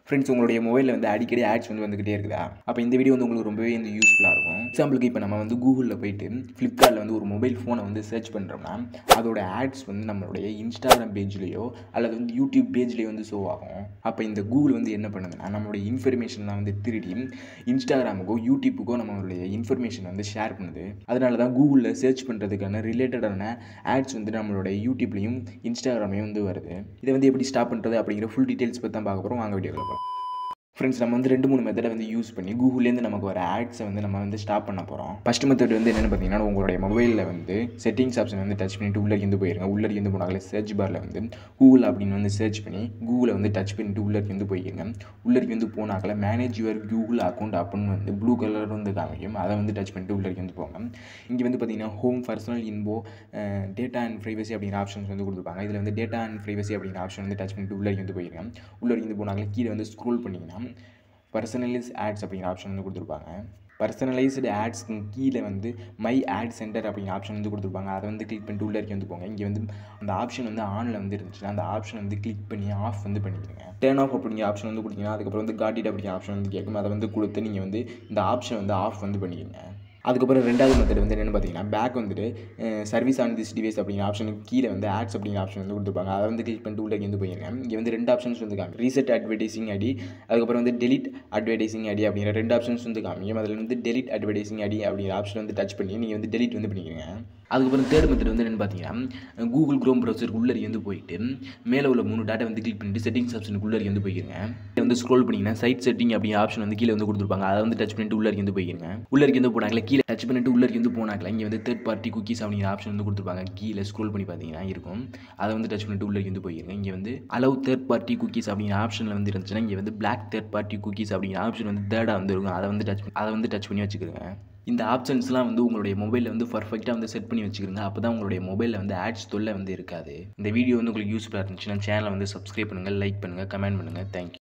Friends, உங்களுடைய மொபைலில் வந்து அடிக்கடி ஆட்ஸ் வந்து வந்துகிட்டே இருக்குதா? அப்போ இந்த வீடியோ வந்து உங்களுக்கு ரொம்பவே வந்து யூஸ்ஃபுல்லாக இருக்கும். எக்ஸாம்பிளுக்கு இப்போ நம்ம வந்து கூகுளில் போயிட்டு ஃப்ளிப்கார்ட்டில் வந்து ஒரு மொபைல் ஃபோனை வந்து சர்ச் பண்ணுறோம்னா அதோட ஆட்ஸ் வந்து நம்மளுடைய இன்ஸ்டாகிராம் பேஜ்லேயோ அல்லது வந்து யூடியூப் பேஜ்லேயோ வந்து ஷோ ஆகும். அப்போ இந்த கூகுள் வந்து என்ன பண்ணுதுன்னா நம்மளுடைய இன்ஃபர்மேஷன்லாம் வந்து திருடி இன்ஸ்டாகிராமுக்கோ யூடியூப்புக்கோ நம்மளுடைய இன்ஃபர்மேஷன் வந்து ஷேர் பண்ணுது. அதனால தான் கூகுளில் சர்ச் பண்ணுறதுக்கான ரிலேட்டடான ஆட்ஸ் வந்து நம்மளுடைய யூடியூப்லேயும் இன்ஸ்டாகிராம்லேயும் வந்து வருது. இதை வந்து எப்படி ஸ்டாப் பண்ணுறது அப்படிங்கிற ஃபுல் டீட்டெயில்ஸ் பற்றி தான் பார்க்க போகிறோம். வாங்க வீடியோவில் பார்க்கலாம். ஃப்ரெண்ட்ஸ், நம்ம வந்து 2-3 மெத்தடை வந்து யூஸ் பண்ணி கூகுள்லேருந்து நமக்கு வர ஆட்ஸை வந்து நம்ம வந்து ஸ்டாப் பண்ண போகிறோம். ஃபஸ்ட் மெத்தட் வந்து என்னென்னு பார்த்தீங்கன்னா, உங்களுடைய மொபைலில் வந்து செட்டிங்ஸ் ஆப்ஷன் வந்து டச் பண்ணிவிட்டு உள்ளே போயிருங்க. உள்ளே போனாங்களே சர்ச் பாரில் வந்து கூகுள் அப்படின்னு வந்து சர்ச் பண்ணி கூகுளை வந்து டச் பண்ணிவிட்டு உள்ளே போயிருங்க. உள்ளே வந்து போனாக்கல மேனேஜ் யுவர் கூகுள் அக்கௌண்ட் அப்படின்னு வந்து ப்ளூ கலர் வந்து காமிக்கும். அதை வந்து டச் பண்ணிட்டு உள்ளே வந்து போங்க. இங்கே வந்து பார்த்தீங்கன்னா home, personal info, data and privacy அப்படிங்கிற ஆப்ஷன்ஸ் வந்து கொடுத்துருப்பாங்க. இதில் வந்து டேட்டா அண்ட் ப்ரைவசி அப்படிங்கிற ஆப்ஷன் வந்து டச் பண்ணிட்டு உள்ளே வந்து போயிருங்க. உள்ளே வந்து போனாங்களே கீழே வந்து ஸ்க்ரோல் பண்ணிங்கன்னா பர்சனலைஸ் ஆட்ஸ் அப்படிங்கிற ஆப்ஷன் வந்து கொடுத்துருப்பாங்க. பர்சனலைஸ்டு ஆட்ஸ்க்கு கீழே வந்து மை ஆட் சென்டர் அப்படிங்கிற ஆப்ஷன் வந்து கொடுத்துருப்பாங்க. அதை வந்து கிளிக் பண்ணிட்டு உள்ளே வந்து போங்க. இங்கே வந்து அந்த ஆப்ஷன் வந்து ஆனில் வந்து இருந்துச்சுன்னா அந்த ஆப்ஷன் வந்து கிளிக் பண்ணி ஆஃப் வந்து பண்ணிடுங்க. டர்ன் ஆஃப் அப்படிங்கிற ஆப்ஷன் வந்து கொடுத்தீங்கன்னா அதுக்கப்புறம் வந்து காட் இட் அப்படிங்கிற ஆப்ஷன் வந்து கேட்கும். அதை வந்து கொடுத்து நீங்கள் வந்து இந்த ஆப்ஷன் வந்து ஆஃப் வந்து பண்ணிடுங்க. அதுக்கப்புறம் ரெண்டாவது மெத்தட் வந்து என்னென்னு பார்த்தீங்கன்னா, பேக் வந்துட்டு சர்வீஸ் ஆன் திஸ் டிவைஸ் அப்படிங்கிற ஆப்ஷனுக்கு கீழே வந்து ஆட்ஸ் அப்படிங்கிற ஆப்ஷன் வந்து கொடுத்துருப்பாங்க. அதை வந்து கிளிக் பண்ணிட்டு உள்ளே வந்து போயிருங்க. இங்கே வந்து 2 ஆப்ஷன்ஸ் வந்து காமி, ரீசெட் அட்வர்டைசிங் ஐடி, அதுக்கப்புறம் வந்து டெலிட் அட்வர்டைசிங் ஐடி அப்படிங்கிற 2 ஆப்ஷன்ஸ் வந்து காமிக்கும். அதில் வந்து டெலிட் அட்வர்டைசிங் ஐடி அப்படிங்கிற ஆப்ஷன் வந்து டச் பண்ணி நீங்கள் வந்து டெலிட் வந்து பண்ணிக்கோங்க. அதுக்கப்புறம் தேர்ட் மெத்தட் வந்து என்னென்னு பார்த்தீங்கன்னா, கூகுள் குரோம் ப்ரௌசருக்கு உள்ளே வந்து போயிட்டு மேலே உள்ள 3 டாட்டை வந்து கிளிக் பண்ணிட்டு செட்டிங்ஸ் ஆப்ஷனுக்கு உள்ளே வந்து போயிருங்க. வந்து ஸ்க்ரோல் பண்ணிங்கன்னா சைட் செட்டிங் அப்படிங்கிற ஆப்ஷன் வந்து கீழே வந்து கொடுத்துருப்பாங்க. அதை வந்து டச் பண்ணிட்டு உள்ளே வந்து போயிருங்க. உள்ளே வந்து போனாங்களே கீழே டச் பண்ணிட்டு உள்ளே வந்து போனாங்களே இங்கே வந்து தேர்ட் பார்ட்டி குக்கீஸ் அப்படிங்கிற ஆப்ஷன் வந்து கொடுத்துருப்பாங்க. கீழே ஸ்க்ரோல் பண்ணி பார்த்தீங்கன்னா இருக்கும். அதை வந்து டச் பண்ணிட்டு உள்ளே வந்து போயிருங்க. இங்கே வந்து அலவ் தேர்ட் பார்ட்டி குக்கீஸ் அப்படிங்கிற ஆப்ஷனில் வந்து இருந்துச்சுன்னா இங்கே வந்து பிளாக் தேர்ட் பார்ட்டி குக்கீஸ் அப்படிங்கிற ஆப்ஷன் வந்து தேர்டாக வந்து இருக்கும். அதை வந்து டச் பண்ணி வச்சுக்கிறேங்க. இந்த ஆப்ஷன்ஸ்லாம் வந்து உங்களுடைய மொபைலில் வந்து பர்ஃபெக்டாக வந்து செட் பண்ணி வச்சுக்கிறங்க. அப்போ தான் உங்களுடைய மொபைலில் வந்து ஆட்ஸ் தொல்லை வந்து இருக்காது. இந்த வீடியோ வந்து உங்களுக்கு யூஸ்ஃபுல்லாக இருந்துச்சுன்னா சேனலை வந்து சப்ஸ்கிரைப் பண்ணுங்கள், லைக் பண்ணுங்கள், கமெண்ட் பண்ணுங்கள். தேங்க்யூ.